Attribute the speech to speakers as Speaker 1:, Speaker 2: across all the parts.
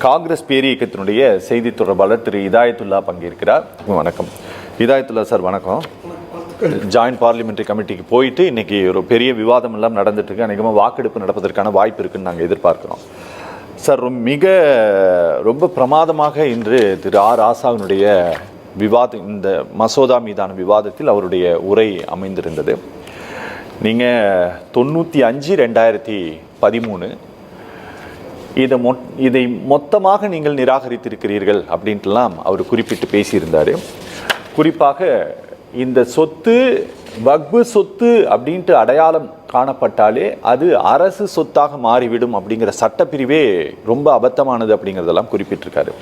Speaker 1: காங்கிரஸ் பேரியக்கத்தினுடைய செய்தி தொடர்பாளர் திரு இதாயத்துல்லா பங்கேற்கிறார். வணக்கம் இதாயத்துல்லா சார். வணக்கம். ஜாயிண்ட் பார்லிமெண்ட்ரி கமிட்டிக்கு போயிட்டு இன்னைக்கு ஒரு பெரிய விவாதம் எல்லாம் நடந்துட்டு இருக்கு. அநேகமாக வாக்கெடுப்பு நடப்பதற்கான வாய்ப்பு இருக்குன்னு நாங்கள் எதிர்பார்க்கிறோம். சார், ரொம்ப பிரமாதமாக இன்று திரு ஆர் ராசாவினுடைய விவாதம், இந்த மசோதா மீதான விவாதத்தில் அவருடைய உரை அமைந்திருந்தது. நீங்கள் 95/2013 இதை மொத்தமாக நீங்கள் நிராகரித்திருக்கிறீர்கள் அப்படின்ட்டுலாம் அவர் குறிப்பிட்டு பேசியிருந்தார். குறிப்பாக இந்த சொத்து வக்பு சொத்து அப்படின்ட்டு அடையாளம் காணப்பட்டாலே அது அரசு சொத்தாக மாறிவிடும் அப்படிங்கிற சட்டப்பிரிவே ரொம்ப அபத்தமானது அப்படிங்கிறதெல்லாம் குறிப்பிட்டிருக்காரு.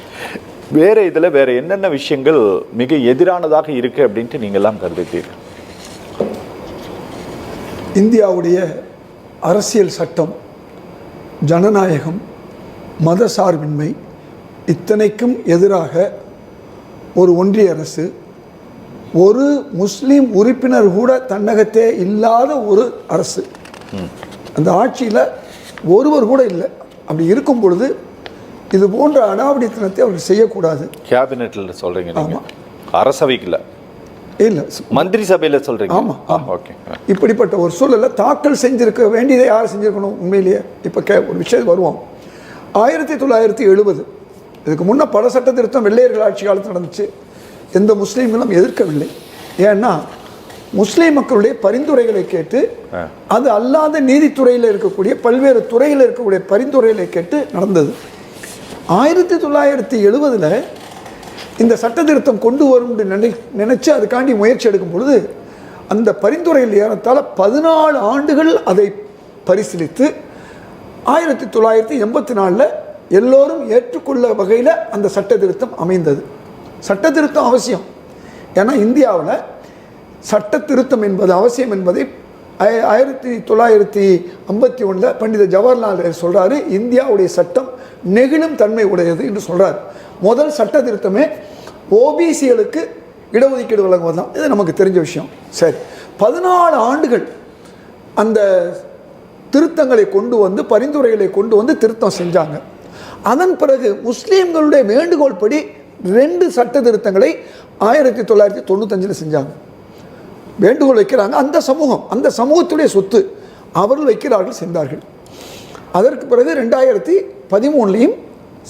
Speaker 1: இதில் வேற என்னென்ன விஷயங்கள் மிக எதிரானதாக இருக்கு அப்படின்ட்டு நீங்கள்லாம் கருதுகிறீர்கள்?
Speaker 2: இந்தியாவுடைய அரசியல் சட்டம், ஜனநாயகம், மத சார்பின்மை இத்தனைக்கும் எதிராக ஒரு ஒன்றிய அரசு, ஒரு முஸ்லீம் உறுப்பினர் கூட தன்னகத்தே இல்லாத ஒரு அரசு, அந்த ஆட்சியில் ஒருவர் கூட இல்லை. அப்படி இருக்கும் பொழுது இது போன்ற அடாவடித்தனத்தை அவர்கள் செய்யக்கூடாது.
Speaker 1: கேபினெட்டில் சொல்கிறீங்க? ஆமாம். அரசவைக்குள்ள
Speaker 2: இல்லை,
Speaker 1: மந்திரி சபையில் சொல்கிறீங்க?
Speaker 2: ஆமாம். ஓகே. இப்படிப்பட்ட ஒரு சூழலில் தாக்கல் செஞ்சிருக்க வேண்டியதை யார் செஞ்சுருக்கணும்? உண்மையிலேயே இப்போ ஒரு விஷயம் வருவோம். 1970 இதுக்கு முன்னே பல சட்ட திருத்தம் வெள்ளையர்கள் ஆட்சி காலத்தில் நடந்துச்சு. எந்த முஸ்லீம்களும் எதிர்க்கவில்லை. ஏன்னா முஸ்லீம் மக்களுடைய பரிந்துரைகளை கேட்டு, அது அல்லாத நீதித்துறையில் இருக்கக்கூடிய பல்வேறு துறையில் இருக்கக்கூடிய பரிந்துரைகளை கேட்டு நடந்தது. 1970 இந்த சட்ட திருத்தம் கொண்டு வரும் நினைச்சு அதுக்காண்டி முயற்சி எடுக்கும் பொழுது அந்த பரிந்துரையில் ஏறத்தாழ 14 ஆண்டுகள் அதை பரிசீலித்து 1984 எல்லோரும் ஏற்றுக்கொள்ள வகையில் அந்த சட்ட திருத்தம் அமைந்தது. சட்ட திருத்தம் அவசியம். ஏன்னா இந்தியாவில் சட்ட திருத்தம் என்பது அவசியம் என்பதை 1951 பண்டித ஜவஹர்லால் நேரு சொல்கிறாரு. இந்தியாவுடைய சட்டம் நெகிழும் தன்மை உடையது என்று சொல்கிறார். முதல் சட்ட திருத்தமே ஓபிசிகளுக்கு இடஒதுக்கீடு வழங்குவது தான். இது நமக்கு தெரிஞ்ச விஷயம். சரி, 14 ஆண்டுகள் அந்த திருத்தங்களை கொண்டு வந்து, பரிந்துரைகளை கொண்டு வந்து திருத்தம் செஞ்சாங்க. அதன் பிறகு முஸ்லீம்களுடைய வேண்டுகோள் படி 2 சட்ட திருத்தங்களை 1995 செஞ்சாங்க. வேண்டுகோள் வைக்கிறாங்க. அந்த சமூகத்துடைய சொத்து அவர்கள் வைக்கிறார்கள், சென்றார்கள். அதற்கு பிறகு 2013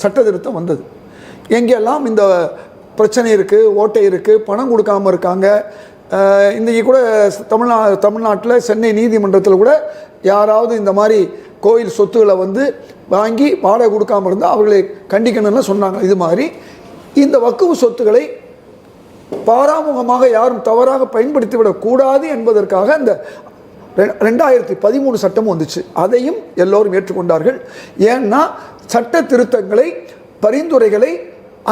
Speaker 2: சட்ட திருத்தம் வந்தது. எங்கெல்லாம் இந்த பிரச்சனை இருக்குது, ஓட்டை இருக்குது, பணம் கொடுக்காமல் இருக்காங்க. இன்றைக்கி கூட தமிழ்நாட்டில் சென்னை நீதிமன்றத்தில் கூட யாராவது இந்த மாதிரி கோயில் சொத்துக்களை வந்து வாங்கி வாடகை கொடுக்காமல் இருந்தால் அவர்களை கண்டிக்கணும்னு சொன்னாங்க. இது மாதிரி இந்த வக்குஃப் சொத்துக்களை பாராமுகமாக யாரும் தவறாக பயன்படுத்திவிடக்கூடாது என்பதற்காக அந்த 2013 சட்டம் வந்துச்சு. அதையும் எல்லோரும் ஏற்றுக்கொண்டார்கள். ஏன்னா சட்ட திருத்தங்களை, பரிந்துரைகளை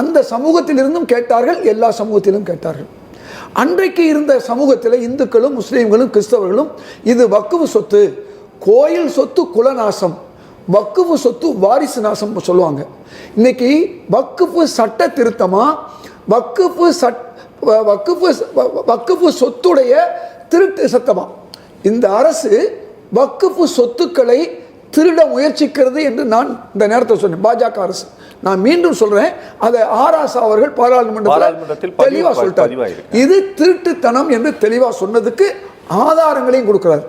Speaker 2: அந்த சமூகத்திலிருந்தும் கேட்டார்கள், எல்லா சமூகத்திலும் கேட்டார்கள். அன்றைக்கு இருந்த சமூகத்தில் இந்துக்களும் முஸ்லீம்களும் கிறிஸ்தவர்களும் இது வக்குஃப் சொத்து, கோயில் சொத்து குலநாசம், வக்குஃப் சொத்து வாரிசு நாசம் சொல்லுவாங்க. இன்னைக்கு வக்குஃப் சட்ட திருத்தமா, வக்குஃப் சொத்துடைய திருட்டு சத்தமா? இந்த அரசு வக்குஃப் சொத்துக்களை திருட முயற்சிக்கிறது என்று நான் இந்த நேரத்தில் சொன்னேன். பாஜக அரசு. நான் மீண்டும் சொல்றேன், அதை ஆராசா அவர்கள் பாராளுமன்றத்தில் தெளிவாக சொல்லிட்டார். இது திருட்டுத்தனம் என்று தெளிவாக சொன்னதுக்கு ஆதாரங்களையும் கொடுக்கிறார்.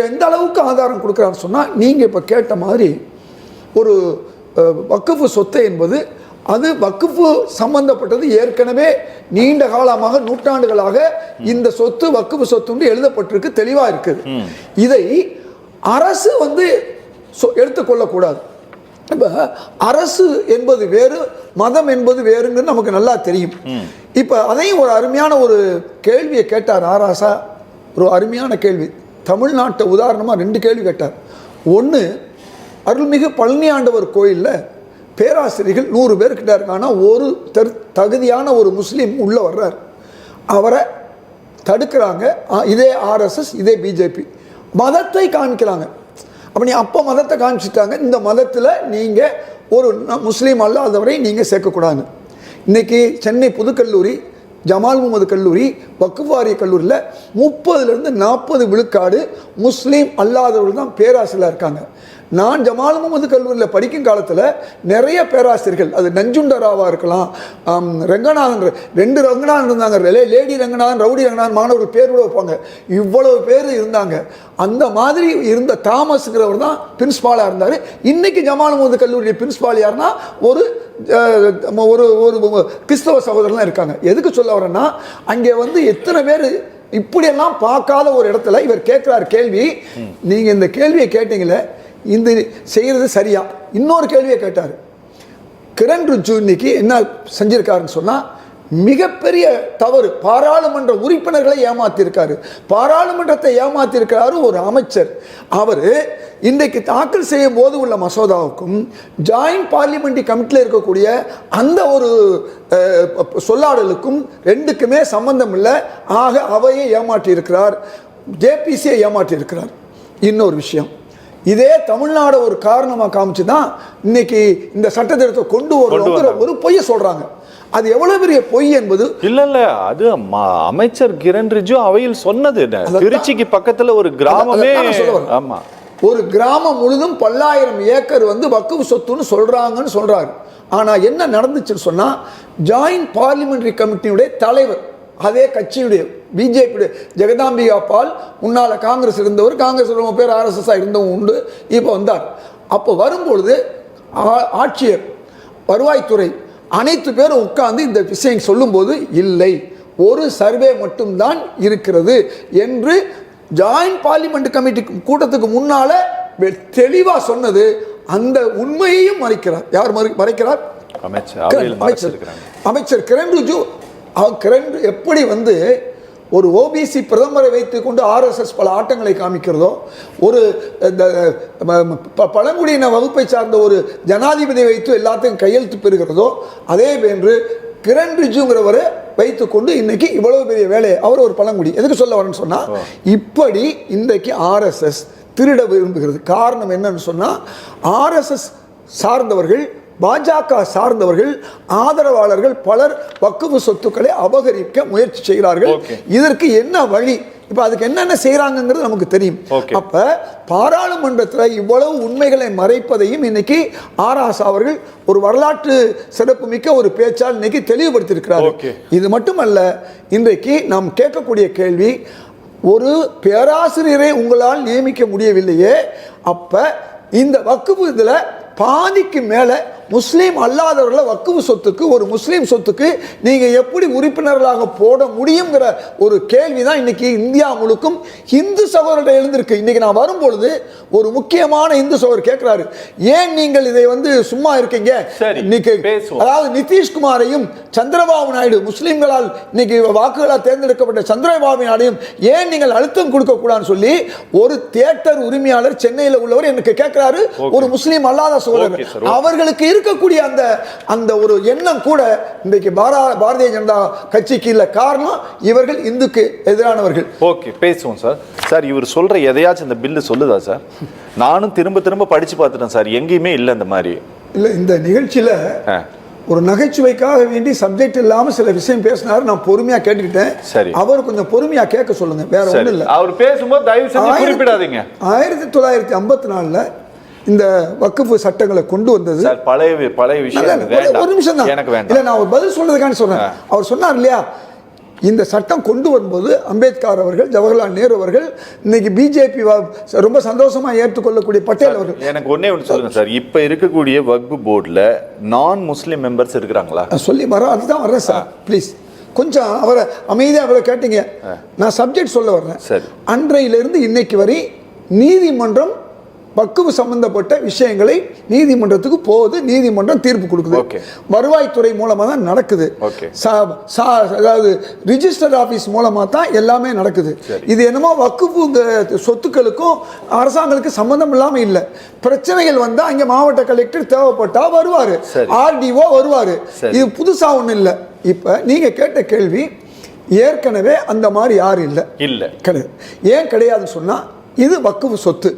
Speaker 2: எந்த அளவுக்கு ஆதாரம் கொடுக்கிறான்னு சொன்னால், நீங்கள் இப்போ கேட்ட மாதிரி ஒரு வக்குஃப் சொத்து என்பது அது வக்குஃப் சம்பந்தப்பட்டது. ஏற்கனவே நீண்ட காலமாக, நூற்றாண்டுகளாக இந்த சொத்து வக்குஃப் சொத்து எழுதப்பட்டிருக்கு, தெளிவாக இருக்குது. இதை அரசு வந்து எடுத்துக்கொள்ளக்கூடாது. இப்போ அரசு என்பது வேறு, மதம் என்பது வேறுங்கிறது நமக்கு நல்லா தெரியும். இப்போ அதையும் ஒரு அருமையான ஒரு கேள்வியை கேட்டார் ஆராசா. ஒரு அருமையான கேள்வி. தமிழ்நாட்டை உதாரணமாக 2 கேள்வி கேட்டார். ஒன்று, அருள்மிகு பழனி ஆண்டவர் கோயிலில் பேராசிரியர்கள் 100 பேர் கிட்ட இருக்காங்கன்னா ஒரு தகுதியான ஒரு முஸ்லீம் உள்ளே வர்றார். அவரை தடுக்கிறாங்க. இதே ஆர்எஸ்எஸ், இதே பிஜேபி மதத்தை காமிக்கிறாங்க. அப்போ மதத்தை காமிச்சிட்டாங்க. இந்த மதத்தில் நீங்கள் ஒரு முஸ்லீம் அல்லாதவரை நீங்கள் சேர்க்கக்கூடாது. இன்றைக்கி சென்னை புதுக்கல்லூரி, ஜமால் முகமது கல்லூரி, வக்ஃப் வாரிய கல்லூரியில் 30 to 40 விழுக்காடு முஸ்லீம் அல்லாதவர்கள் தான் பேராசிரியராக இருக்காங்க. நான் ஜமால் முகமது கல்லூரியில் படிக்கும் காலத்தில் நிறைய பேராசிரியர்கள், அது நஞ்சுண்டராவாக இருக்கலாம், ரங்கநாதன், 2 ரங்கநாதன் இருந்தாங்க, லேடி ரங்கநாதன், ரவுடி ரங்கநாதன், மாணவர்கள் பேர் கூட வைப்பாங்க, இவ்வளவு பேர் இருந்தாங்க. அந்த மாதிரி இருந்த தாமஸ்ங்கிறவர் தான் பிரின்ஸ்பாலாக இருந்தார். இன்னைக்கு ஜமால் முகமது கல்லூரியுடைய பிரின்ஸ்பால் யாருன்னா ஒரு கிறிஸ்தவ சகோதரர்லாம் இருக்காங்க. எதுக்கு சொல்ல வரேன்னா, அங்கே வந்து எத்தனை பேர் இப்படியெல்லாம் பார்க்காத ஒரு இடத்துல இவர் கேட்கிறார் கேள்வி. நீங்க இந்த கேள்வியை கேட்டீங்களே, இந்த செய்யறது சரியா? இன்னொரு கேள்வியை கேட்டார். கிரண் ரிஜிஜு இன்னைக்கு என்ன செஞ்சிருக்காருன்னு சொன்னா, மிகப்பெரிய தவறு. பாராளுமன்ற உறுப்பினர்களை ஏமாத்திருக்காரு, பாராளுமன்றத்தை ஏமாத்திருக்கிறாரு ஒரு அமைச்சர். அவர் இன்றைக்கு தாக்கல் செய்யும் போது உள்ள மசோதாவுக்கும் ஜாயிண்ட் பார்லிமெண்ட்ரி கமிட்டியில் இருக்கக்கூடிய அந்த ஒரு சொல்லாடலுக்கும் 2க்குமே சம்பந்தம் இல்லை. ஆக அவையை ஏமாற்றி இருக்கிறார், ஜேபிசியை ஏமாற்றி இருக்கிறார். இன்னொரு விஷயம், இதே தமிழ்நாடு ஒரு காரணமாக காமிச்சு தான் இன்னைக்கு இந்த சட்டத்திட்டத்தை கொண்டு வருங்கிற ஒரு பொய்யை சொல்றாங்க. அது எவ்வளவு பெரிய பொய் என்பது
Speaker 1: இல்ல அது அமைச்சர் கிரண் ரிஜிஜு அவையில் சொன்னது. திருச்சிக்கு பக்கத்துல ஒரு கிராமமே, ஆமா,
Speaker 2: ஒரு கிராமம் முழுதும் 10,000 ஏக்கர் வந்து வக்ஃப் சொத்துன்னு சொல்றாங்கன்னு சொல்றாரு. ஆனா என்ன நடந்துச்சுன்னு சொன்னா, ஜாயிண்ட் பார்லிமெண்டரி கமிட்டியுடைய தலைவர், அதே கட்சியுடைய பிஜேபி ஜெகதாம்பிகா பால், முன்னால காங்கிரஸ் இருந்தவர், காங்கிரஸ் ரொம்ப பேர் RSS இருந்தவங்க உண்டு, இப்போ வந்தார். அப்போ வரும்பொழுது ஆட்சியர், வருவாய்த்துறை அனைத்து பேரும் உட்கார்ந்து இந்த விஷயம் சொல்லும்போது, இல்லை ஒரு சர்வே மட்டும்தான் இருக்கிறது என்று ஜாயிண்ட் பார்லிமெண்ட் கமிட்டி கூட்டத்துக்கு முன்னால தெளிவா சொன்னது. அந்த உண்மையையும் மறைக்கிறார். யார் மறைக்கிறார்? அமைச்சர் கிரண் ரிஜிஜு. கிரண் எப்படி வந்து ஒரு ஓபிசி பிரதமரை வைத்துக் கொண்டு RSS பல ஆட்டங்களை காமிக்கிறதோ, ஒரு பழங்குடியின வகுப்பை சார்ந்த ஒரு ஜனாதிபதி வைத்து எல்லாத்தையும் கையெழுத்து பெறுகிறதோ, அதே போன்று கிரண் ரிஜிஜுங்கிறவரை வைத்துக்கொண்டு இன்னைக்கு இவ்வளவு பெரிய வேலையை, அவர் ஒரு பழங்குடி. எதுக்கு சொல்ல வரேன்னு சொன்னா, இப்படி இன்றைக்கு RSS திருட விரும்புகிறது. காரணம் என்னன்னு சொன்னா, RSS சார்ந்தவர்கள், பாஜக சார்ந்தவர்கள், ஆதரவாளர்கள் பலர் வக்ஃப் சொத்துக்களை அபகரிக்க முயற்சி செய்கிறார்கள். இதற்கு என்ன வழி? இப்ப அதுக்கு என்னென்ன செய்யறாங்கிறது நமக்கு தெரியும். அப்ப பாராளுமன்றத்தில் இவ்வளவு உண்மைகளை மறைப்பதையும் இன்னைக்கு ஆராசா அவர்கள் ஒரு வரலாற்று சிறப்பு மிக்க ஒரு பேச்சால் இன்னைக்கு தெளிவுபடுத்தியிருக்கிறார். இது மட்டுமல்ல, இன்றைக்கு நாம் கேட்கக்கூடிய கேள்வி, ஒரு பேராசிரியரை உங்களால் நியமிக்க முடியவில்லையே, அப்ப இந்த வக்ஃப் இதுல பாதிக்கு மேல முஸ்லீம் அல்லாதவர்களை வக்ஃப் சொத்துக்கு, ஒரு முஸ்லீம் சொத்துக்கு நீங்க எப்படி உறுப்பினர்களாக போட முடியுங்கிற ஒரு கேள்விதான் இன்னைக்கு இந்தியா முழுக்கும் இந்து சகோதரர்கள் எழுந்திருக்கு. இன்னைக்கு நான் வரும்பொழுது ஒரு முக்கியமான இந்து சகோதரர் கேட்கிறாரு, ஏன் நீங்கள் இதை வந்து சும்மா இருக்கீங்க? இன்னைக்கு அதாவது நிதிஷ்குமாரையும் சந்திரபாபு நாயுடு, முஸ்லீம்களால் இன்னைக்கு வாக்குகளால் தேர்ந்தெடுக்கப்பட்ட சந்திரபாபு நாயுடையும் ஏன் நீங்கள் அழுத்தம் கொடுக்க கூடாதுன்னு சொல்லி ஒரு தியேட்டர் உரிமையாளர் சென்னையில் உள்ளவர் எனக்கு கேட்கிறாரு. ஒரு முஸ்லீம் அல்லாத சகோதரர், அவர்களுக்கு இருக்கக்கூடிய அந்த அந்த ஒரு எண்ணம் கூட இன்றைக்கு பாரதிய ஜனதா கட்சிக்கு இல்ல. காரணம், இவர்கள் இந்துக்கு எதிரானவர்கள்.
Speaker 1: ஓகே, பேசுவோம் சார். சார், இவர் சொல்ற எதையாச்சும் இந்த பில்லு சொல்லுதா சார்? நானும் திரும்ப திரும்ப படிச்சு பார்த்துட்டேன் சார், எங்கேயுமே இல்லை இந்த மாதிரி.
Speaker 2: இல்ல, இந்த நிகழ்ச்சியில ஒரு நகைச்சுவைக்காக வேண்டி சப்ஜெக்ட் இல்லாம சில விஷயம் பேசினாரு. நான் பொறுமையா கேட்டுக்கிட்டேன். சரி, அவர் கொஞ்சம் பொறுமையா கேட்க சொல்லுங்க, வேற ஒண்ணும் இல்ல.
Speaker 1: அவர் பேசும்போது தயவு செஞ்சு குறிப்பிடாதீங்க.
Speaker 2: 1954 இந்த வக்ஃப் சட்டங்களை கொண்டு வந்தது.
Speaker 1: பழைய விஷயம்.
Speaker 2: ஒரு நிமிஷம் தான்,
Speaker 1: எனக்கு வேண்டாம்.
Speaker 2: இல்ல, நான் ஒரு பதில் சொல்றதுக்கான சொல்றேன். அவர் சொன்னார் இல்லையா, இந்த சட்டம் கொண்டு வரும்போது அம்பேத்கர் அவர்கள், ஜவஹர்லால் நேரு அவர்கள், இன்னைக்கு பிஜேபி ரொம்ப சந்தோஷமா ஏற்றுக்கொள்ளக்கூடிய பட்டேல் அவர்கள்.
Speaker 1: எனக்கு ஒன்னே ஒன்று சொல்லுங்க சார், இப்ப இருக்கக்கூடிய வக்ஃப் போர்டுல நான் முஸ்லிம் மெம்பர்ஸ் இருக்கிறாங்களா?
Speaker 2: சொல்லி வர, அதுதான் வர்றேன் சார், ப்ளீஸ் கொஞ்சம் அவரை அமைதியாக அவரை கேட்டீங்க. நான் சப்ஜெக்ட் சொல்ல வர்றேன். அன்றையிலிருந்து இன்னைக்கு வரை நீதிமன்றம் வக்ஃப் சம்பந்தப்பட்ட விஷயங்களை நீதிமன்றத்துக்கு போகுது, நீதிமன்றம் தீர்ப்பு கொடுக்குது. வருவாய்த்துறை மூலமா தான் நடக்குது. அதாவது ரிஜிஸ்டர் ஆபீஸ் மூலமா தான் எல்லாமே நடக்குது. இது என்னமோ வக்ஃப் சொத்துக்களுக்கும் அரசாங்கத்துக்கு சம்பந்தம் இல்லாம இல்லை. பிரச்சனைகள் வந்தா அங்க மாவட்ட கலெக்டர் தேவைப்பட்டா வருவாரு, RDO வருவாரு. இது புதுசா ஒண்ணு இல்லை. இப்ப நீங்க கேட்ட கேள்வி, ஏற்கனவே அந்த மாதிரி யாரும் இல்லை, கிடையாது. ஏன் கிடையாதுன்னு சொன்னா, இது வக்ஃப் சொத்து.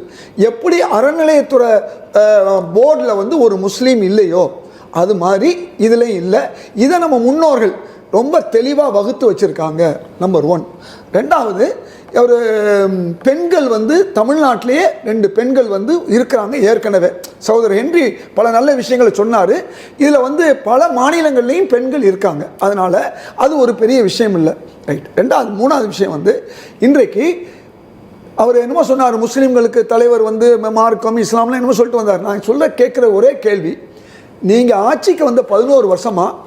Speaker 2: எப்படி அறநிலையத்துறை போர்டில் வந்து ஒரு முஸ்லீம் இல்லையோ அது மாதிரி இதுலையும் இல்லை. இதை நம்ம முன்னோர்கள் ரொம்ப தெளிவாக வகுத்து வச்சிருக்காங்க. நம்பர் 1. ரெண்டாவது ஒரு பெண்கள் வந்து தமிழ்நாட்டிலேயே 2 பெண்கள் வந்து இருக்கிறாங்க ஏற்கனவே. சகோதரர் ஹென்றி பல நல்ல விஷயங்களை சொன்னார். இதில் வந்து பல மாநிலங்கள்லேயும் பெண்கள் இருக்காங்க. அதனால் அது ஒரு பெரிய விஷயம் இல்லை. ரைட். மூணாவது விஷயம் வந்து இன்றைக்கு அவர் என்னமோ சொன்னார், முஸ்லீம்களுக்கு தலைவர் வந்து மார்க்கம் இஸ்லாம்லாம் என்னமோ சொல்லிட்டு வந்தார். நான் கேட்குற ஒரே கேள்வி, நீங்கள் ஆட்சிக்கு வந்த 11 வருஷமாக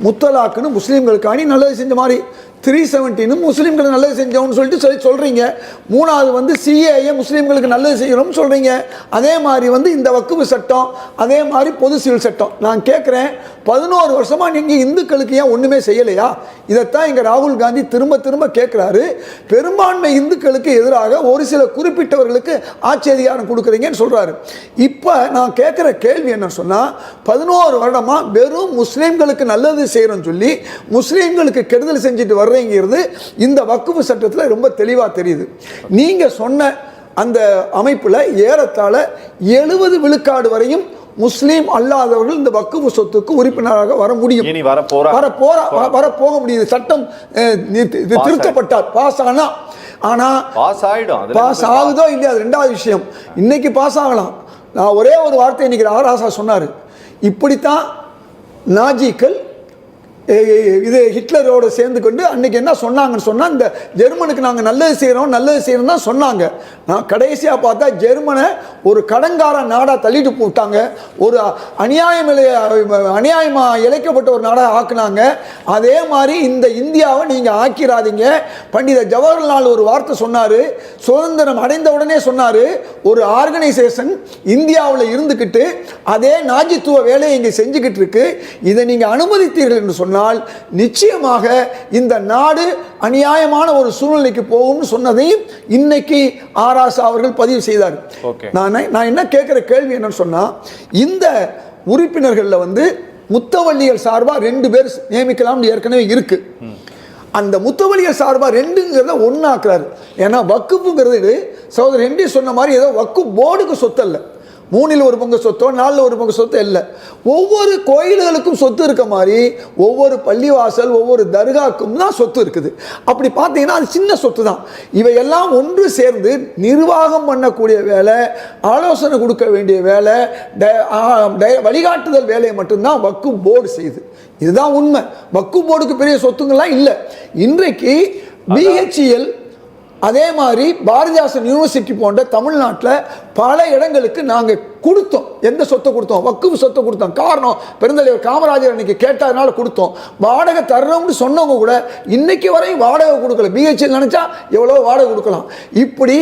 Speaker 2: முத்தலாக்குன்னு முஸ்லீம்களுக்காண்டி நல்லது செஞ்ச மாதிரி 370 முஸ்லீம்களுக்கு நல்லது செஞ்சோம்னு சொல்லிட்டு சொல்கிறீங்க. மூணாவது வந்து சிஏஏ முஸ்லீம்களுக்கு நல்லது செய்யணும்னு சொல்கிறீங்க. அதே மாதிரி வந்து இந்த வக்குஃபு சட்டம், அதே மாதிரி பொது சிவில் சட்டம். நான் கேட்குறேன், 11 வருஷமாக நீங்கள் இந்துக்களுக்கு ஏன் ஒன்றுமே செய்யலையா? இதைத்தான் இங்கே ராகுல் காந்தி திரும்ப திரும்ப கேட்குறாரு. பெரும்பான்மை இந்துக்களுக்கு எதிராக ஒரு சில குறிப்பிட்டவர்களுக்கு ஆட்சி அதிகாரம் கொடுக்குறீங்கன்னு சொல்கிறாரு. இப்போ நான் கேட்குற கேள்வி என்ன சொன்னால், 11 வருடமாக வெறும் முஸ்லீம்களுக்கு நல்லது செய்கிறோன்னு சொல்லி முஸ்லீம்களுக்கு கெடுதல் செஞ்சுட்டு வர்றீங்கிறது இந்த வக்குஃபு சட்டத்தில் ரொம்ப தெளிவாக தெரியுது. நீங்கள் சொன்ன அந்த அமைப்பில் ஏறத்தாழ 70 விழுக்காடு வரையும் முஸ்லீம் அல்லாதவர்கள் இந்த வக்குஃபு சொத்துக்கு உறுப்பினராக வர முடியும். போக முடியுது. சட்டம் திருத்தப்பட்டார், பாஸ் ஆனா. ஆனால் பாஸ் ஆகுதோ இல்லையா அது ரெண்டாவது விஷயம். இன்னைக்கு பாஸ் ஆகலாம். நான் ஒரே ஒரு வார்த்தை இன்னைக்கு ராசா சொன்னார், இப்படித்தான் நாஜிக்கள் இது ஹிட்லரோட சேர்ந்து கொண்டு அன்றைக்கி என்ன சொன்னாங்கன்னு சொன்னால், இந்த ஜெர்மனுக்கு நாங்கள் நல்லது செய்கிறோம் தான் சொன்னாங்க. நான் கடைசியாக பார்த்தா ஜெர்மனை ஒரு கடங்கார நாடாக தள்ளிட்டு போட்டாங்க. ஒரு அநியாயமாக இழைக்கப்பட்ட ஒரு நாடாக ஆக்குனாங்க. அதே மாதிரி இந்த இந்தியாவை நீங்கள் ஆக்கிறாதீங்க. பண்டித ஜவஹர்லால் ஒரு வார்த்தை சொன்னார், சுதந்திரம் அடைந்த உடனே சொன்னார், ஒரு ஆர்கனைசேஷன் இந்தியாவில் இருந்துக்கிட்டு அதே நாஜித்துவ வேலையை இங்கே செஞ்சுக்கிட்டு இருக்கு, இதை நீங்கள் அனுமதித்தீர்கள் என்று சொன்னால் நிச்சயமாக இந்த நாடு அநியாயமான ஒரு சூழ்நிலைக்கு போகும்னு சொன்னதையும் இன்னைக்கு ஆராசா அவர்கள் பதிவு செய்தார். நான் என்ன கேட்கிற கேள்வி என்னன்னு சொன்னா, இந்த உறுப்பினர்கள்ல வந்து முத்தவள்ளிகள் சார்பா 2 பேர் நியமிக்கலாம்னு ஏற்கனவே இருக்கு. அந்த முத்தவள்ளிகள் சார்பா 2ங்கிறத ஒன்னாக்குறாரு. ஏன்னா வக்குப்புங்கிறது சகோதரர் ஹென்றி சொன்ன மாதிரி ஏதோ வக்கு போர்டுக்கு சொத்து அல்ல, 3ல் 1 பங்கு சொத்தோ 4ல் 1 பங்கு சொத்து இல்லை. ஒவ்வொரு கோயில்களுக்கும் சொத்து இருக்க மாதிரி ஒவ்வொரு பள்ளிவாசல் ஒவ்வொரு தர்காக்கும் தான் சொத்து இருக்குது. அப்படி பார்த்தீங்கன்னா அது சின்ன சொத்து தான். இவையெல்லாம் ஒன்று சேர்ந்து நிர்வாகம் பண்ணக்கூடிய வேலை, ஆலோசனை கொடுக்க வேண்டிய வேலை, வழிகாட்டுதல் வேலையை மட்டும்தான் வக்கு போர்டு செய்யுது. இதுதான் உண்மை. வக்கு போர்டுக்கு பெரிய சொத்துங்கள்லாம் இல்லை. இன்றைக்கு பிஹெச்இஎல் அதே மாதிரி பாரதிதாசன் யூனிவர்சிட்டி போன்ற தமிழ்நாட்டில் பல இடங்களுக்கு நாங்கள் கொடுத்தோம். எந்த சொத்தை கொடுத்தோம்? வக்குஃபு சொத்தை கொடுத்தோம். காரணம், பெருந்தலைவர் காமராஜர் அன்னைக்கு கேட்டதுனால கொடுத்தோம். வாடகை தர்றோம்னு சொன்னவங்க கூட இன்னைக்கு வரையும் வாடகை கொடுக்கல. பிஹெச்எல் நினைச்சா எவ்வளோ வாடகை கொடுக்கலாம். இப்படி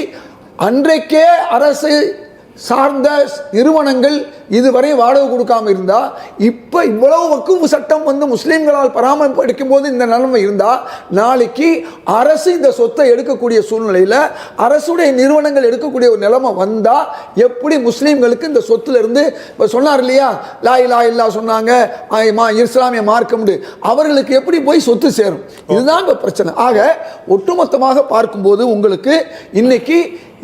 Speaker 2: அன்றைக்கே அரசு சார்ந்த நிறுவனங்கள் இதுவரை வாடகை கொடுக்காம இருந்தா, இப்போ இவ்வளவு வக்குஃபு சட்டம் வந்து முஸ்லீம்களால் பராமரிப்படிக்கும் போது இந்த நிலைமை இருந்தா, நாளைக்கு அரசு இந்த சொத்தை எடுக்கக்கூடிய சூழ்நிலையில் அரசுடைய நிறுவனங்கள் எடுக்கக்கூடிய ஒரு நிலைமை வந்தா எப்படி முஸ்லீம்களுக்கு இந்த சொத்துல இருந்து சொன்னார் இல்லையா, லா இலாஹ இல்லல்லாஹ் சொன்னாங்க, இஸ்லாமிய மார்க்கம், அவர்களுக்கு எப்படி போய் சொத்து சேரும்? இதுதான் இப்போ பிரச்சனை. ஆக ஒட்டுமொத்தமாக பார்க்கும்போது உங்களுக்கு இன்னைக்கு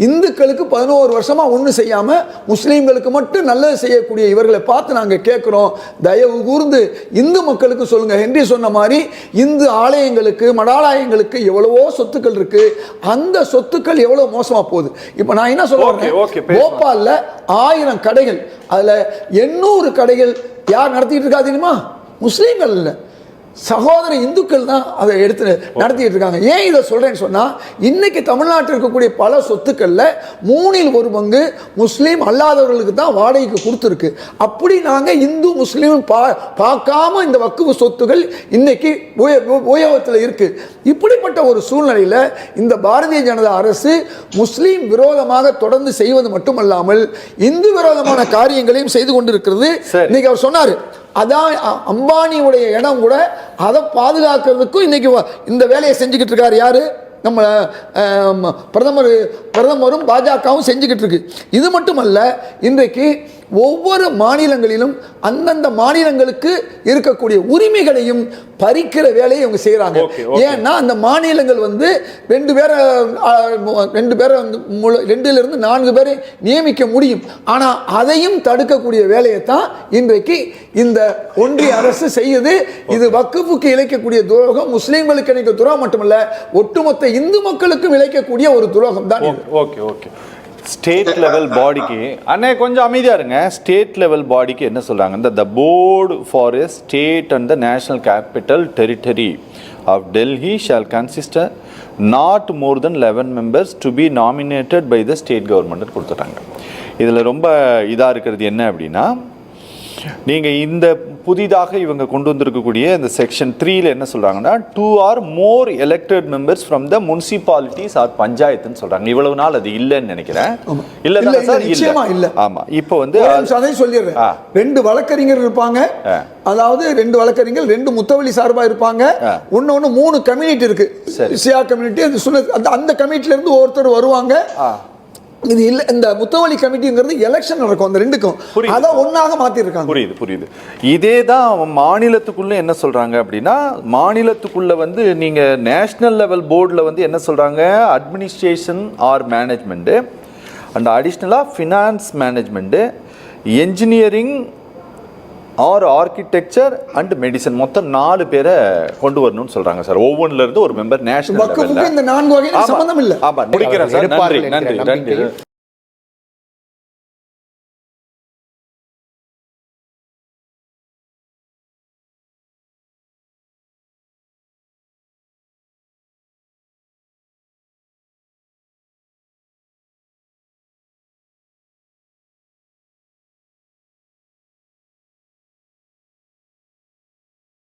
Speaker 2: இந்துக்களுக்கு 11 வருஷமா ஒன்றும் செய்யாம முஸ்லீம்களுக்கு மட்டும் நல்லது செய்யக்கூடிய இவர்களை பார்த்து நாங்கள் கேட்குறோம், தயவு கூர்ந்து இந்து மக்களுக்கு சொல்லுங்க. ஹென்றி சொன்ன மாதிரி இந்து ஆலயங்களுக்கு மடாலயங்களுக்கு எவ்வளவோ சொத்துக்கள் இருக்கு, அந்த சொத்துக்கள் எவ்வளவு மோசமா போகுது. இப்போ நான் என்ன சொல்றேன், போபால்ல 1000 கடைகள், அதுல 800 கடைகள் யார் நடத்திட்டு இருக்கா தெரியுமா? முஸ்லீம்கள் இல்லை, சகோதர இந்துக்கள் தான் அதை எடுத்து நடத்திட்டு இருக்காங்க. ஏன் இதை சொல்றேன்னு சொன்னா, இன்னைக்கு தமிழ்நாட்டில் இருக்கக்கூடிய பல சொத்துக்கள்ல 3ல் 1 பங்கு முஸ்லீம் அல்லாதவர்களுக்கு தான் வாடகைக்கு கொடுத்துருக்கு. அப்படி நாங்க இந்து முஸ்லீம் பார்க்காம இந்த வக்குஃபு சொத்துகள் இன்னைக்கு உபயோகத்தில் இருக்கு. இப்படிப்பட்ட ஒரு சூழ்நிலையில இந்த பாரதிய ஜனதா அரசு முஸ்லீம் விரோதமாக தொடர்ந்து செய்வது மட்டுமல்லாமல் இந்து விரோதமான காரியங்களையும் செய்து கொண்டிருக்கிறது. இன்னைக்கு அவர் சொன்னாரு, அதான் அம்பானியுடைய இடம் கூட அதை பாதுகாக்கிறதுக்கும் இன்னைக்கு இந்த வேலையை செஞ்சுக்கிட்டு இருக்காரு. யாரு? நம்ம பிரதமர் பிரதமரும் பாஜகவும் செஞ்சுக்கிட்டு இருக்கு. இது மட்டுமல்ல, இன்றைக்கு ஒவ்வொரு மாநிலங்களிலும் அந்தந்த மாநிலங்களுக்கு இருக்கக்கூடிய உரிமைகளையும் பறிக்கிற வேலையை இவங்க செய்யறாங்க. ஏன்னா அந்த மாநிலங்கள் வந்து 2 இருந்து 4 பேரை நியமிக்க முடியும். ஆனா அதையும் தடுக்கக்கூடிய வேலையை தான் இன்றைக்கு இந்த ஒன்றிய அரசு செய்யுது. இது வக்ஃபுக்கு இழைக்கக்கூடிய துரோகம், முஸ்லிம்களுக்கு இழைக்க துரோகம் மட்டுமல்ல, ஒட்டுமொத்த இந்து மக்களுக்கும் இழைக்கக்கூடிய ஒரு துரோகம் தான்.
Speaker 1: ஸ்டேட் லெவல் பாடிக்கு அண்ணே கொஞ்சம் அமைதியா இருங்க. ஸ்டேட் லெவல் பாடிக்கு என்ன சொல்றாங்க? The board for a state and the National Capital Territory of Delhi shall consist not more than 11 members to be nominated by the state government கொடுத்துட்டாங்க. இதில் ரொம்ப இதாக இருக்கிறது என்ன அப்படின்னா, நீங்கள் இந்த புதிதாக இவங்க கொண்டு வந்திருக்கக்கூடிய இந்த செக்ஷன் 3ல என்ன சொல்றாங்கன்னா, 2 or more elected members from the municipalities or பஞ்சாயத்துன்னு சொல்றாங்க. இவ்வளவு நாள் அது இல்லைன்னு நினைக்கிறேன். இல்ல சார்,
Speaker 2: நிச்சயமா இல்ல.
Speaker 1: ஆமா, இப்போ வந்து
Speaker 2: அதை சொல்லிடுறேன். 2 வழக்கறிஞர் இருப்பாங்க. அதாவது 2 வழக்கறிஞர்கள், 2 முத்தவழி சார்பா இருப்பாங்க. இன்னொன்னு 3 கம்யூனிட்டி இருக்கு. சியா கம்யூனிட்டி, அந்த கம்யூனிட்டில இருந்து ஒருத்தர் வருவாங்க. இது இல்ல, இந்த முத்தவழி கமிட்டிங்கிறது எலெக்ஷன் நடக்கும் அந்த 2க்கும். அத ஒண்ணாக மாத்தி இருக்காங்க. புரியுது. இதே தான் மாநிலத்துக்குள்ள என்ன சொல்றாங்க அப்படின்னா, மாநிலத்துக்குள்ள வந்து நீங்க நேஷனல் லெவல் போர்டுல வந்து என்ன சொல்றாங்க, அட்மினிஸ்ட்ரேஷன் ஆர் மேனேஜ்மெண்ட் அண்ட் அடிஷ்னலா finance management, engineering or architecture and medicine, மொத்தம் 4 பேரை கொண்டு வரணும்னு சொல்றாங்க சார். ஒவ்வொன்றுல இருந்து ஒரு மெம்பர் நேஷனல் லெவல்ல. இந்த 4 வகையில சம்பந்தம் இல்ல.
Speaker 1: ஆமா, முடிக்கிறேன் சார். நன்றி.